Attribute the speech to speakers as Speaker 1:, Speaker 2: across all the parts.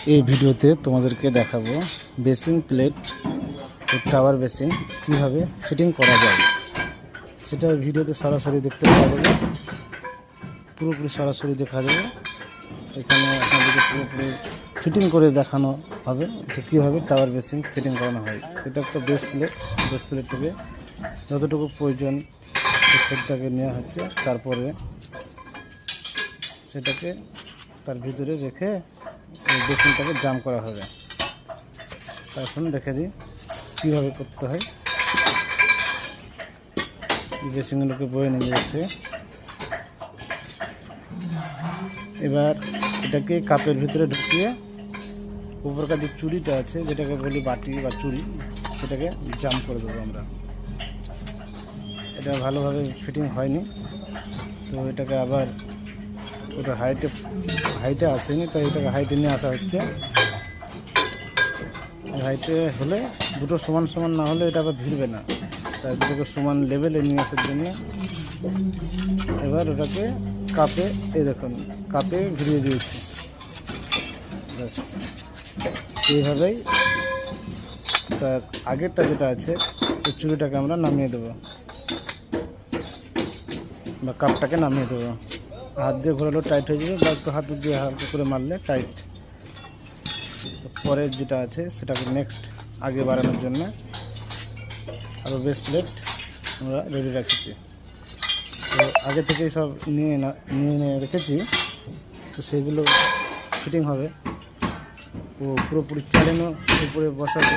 Speaker 1: এই ভিডিওতে তোমাদেরকে দেখাবো বেসিং প্লেট ও টাওয়ার বেসিং কীভাবে ফিটিং করা যায়, সেটা ভিডিওতে সরাসরি দেখতে পাওয়া যাবে। পুরোপুরি সরাসরি দেখা যাবে। এখানে আপনাদেরকে পুরোপুরি ফিটিং করে দেখানো হবে যে কীভাবে টাওয়ার বেসিং ফিটিং করানো হয়। এটা একটা বেস প্লেটটাকে যতটুকু প্রয়োজন সেটাকে নেওয়া হচ্ছে, তারপরে সেটাকে তার ভিতরে রেখে বেসিনটাকে জাম করা হবে। এখন দেখে দিই কীভাবে করতে হয়। বেসিনগুলোকে বয়ে নিয়ে যাচ্ছে। এবার এটাকে কাপের ভিতরে ঢুকিয়ে উপরকার যে চুড়িটা আছে, যেটাকে বলি বাটি বা চুড়ি, সেটাকে জাম করে দেবো আমরা। এটা ভালোভাবে ফিটিং হয়নি, তো এটাকে আবার ওটা হাইটে আসেনি, তাই এটাকে হাইটে নিয়ে আসা হচ্ছে। হাইটে হলে দুটো সমান সমান না হলে এটা আবার ভিড়বে না, তাই দুটোকে সমান লেভেলে নিয়ে আসার জন্য এবার ওটাকে কাপে, এই দেখুন কাপে ঘুরিয়ে দিয়েছি। এইভাবেই তার আগেরটা যেটা আছে ওই চুড়িটাকে আমরা নামিয়ে দেবো বা কাপটাকে নামিয়ে দেবো। হাত দিয়ে ঘোরালেও টাইট হয়ে যাবে, বা একটু হাত দিয়ে হালকা করে মারলে টাইট। পরের যেটা আছে সেটাকে নেক্সট আগে বাড়ানোর জন্য আরও বেস প্লেট আমরা রেডি রাখছি। তো আগে থেকেই সব নিয়ে রেখেছি, তো সেগুলো ফিটিং হবে। ও পুরোপুরি চালানো উপরে বসাবে,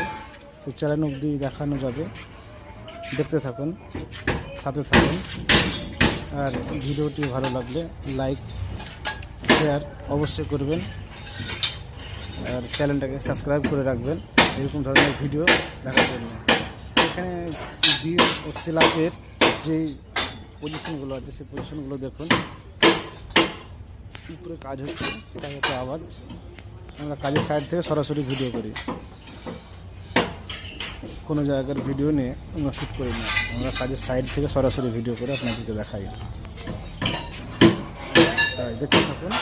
Speaker 1: সে চালানো অবধি দেখানো যাবে। দেখতে থাকুন, সাথে থাকুন। আর ভিডিওটি ভালো লাগলে লাইক শেয়ার অবশ্যই করবেন, আর চ্যানেলটাকে সাবস্ক্রাইব করে রাখবেন এরকম ধরনের ভিডিও দেখার জন্য। এখানে বিম ও স্ল্যাবের যেই পজিশনগুলো আছে সেই পজিশনগুলো দেখুন। উপরে কাজ হচ্ছে, তাই হচ্ছে আওয়াজ। আমরা কাজের সাইড থেকে সরাসরি ভিডিও করি, কোনো জায়গার ভিডিও নিয়ে আমরা শ্যুট করি না। আমরা কাজের সাইড থেকে সরাসরি ভিডিও করে আপনাদেরকে দেখাই। তাই দেখতে থাকুন।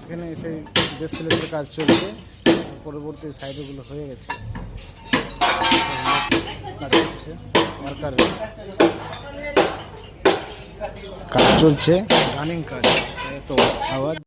Speaker 1: এখানে সেই বেস প্লেটের কাজ চলছে, পরবর্তী সাইডগুলো হয়ে গেছে, কাজ হচ্ছে, কাজ চলছে, রানিং কাজ, তো আওয়াজ।